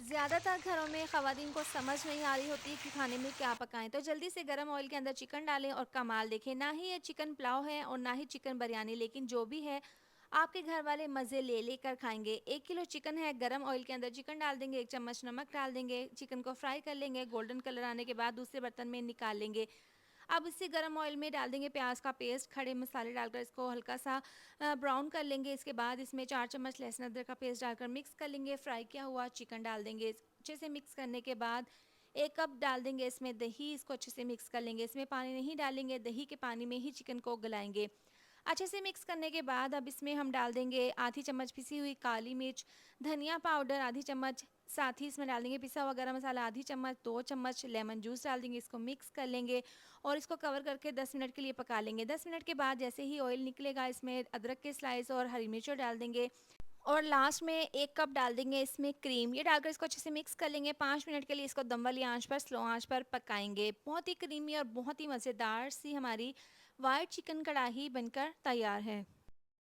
ज़्यादातर घरों में ख़वातीन को समझ नहीं आ रही होती है कि खाने में क्या पकाएँ, तो जल्दी से गरम ऑयल के अंदर चिकन डालें और कमाल देखें। ना ही ये चिकन पुलाव है और ना ही चिकन बिरयानी, लेकिन जो भी है, आपके घर वाले मज़े ले लेकर खाएँगे। 1 किलो चिकन है, गरम ऑयल के अंदर चिकन डाल देंगे, 1 चम्मच नमक डाल देंगे, चिकन को फ्राई कर लेंगे, गोल्डन कलर आने के बाद दूसरे बर्तन में निकाल लेंगे। अब इसी गरम ऑयल में डाल देंगे प्याज का पेस्ट, खड़े मसाले डालकर इसको हल्का सा ब्राउन कर लेंगे। इसके बाद इसमें 4 चम्मच लहसुन अदरक का पेस्ट डालकर मिक्स कर लेंगे। फ्राई किया हुआ चिकन डाल देंगे। अच्छे से मिक्स करने के बाद 1 कप डाल देंगे इसमें दही, इसको अच्छे से मिक्स कर लेंगे। इसमें पानी नहीं डालेंगे, दही के पानी में ही चिकन को गलाएंगे। अच्छे से मिक्स करने के बाद अब इसमें हम डाल देंगे आधी चम्मच पिसी हुई काली मिर्च, धनिया पाउडर आधी चम्मच, साथ ही इसमें डाल देंगे पिसा हुआ गरम मसाला आधी चम्मच, 2 चम्मच लेमन जूस डाल देंगे, इसको मिक्स कर लेंगे और इसको कवर करके 10 मिनट के लिए पका लेंगे। 10 मिनट के बाद जैसे ही ऑयल निकलेगा, इसमें अदरक के स्लाइस और हरी मिर्च डाल देंगे और लास्ट में 1 कप डाल देंगे इसमें क्रीम। ये डालकर इसको अच्छे से मिक्स कर लेंगे। 5 मिनट के लिए इसको दम वाली आंच पर, स्लो आंच पर पकाएंगे। बहुत ही क्रीमी और बहुत ही मज़ेदार सी हमारी व्हाइट चिकन कढ़ाई बनकर तैयार है।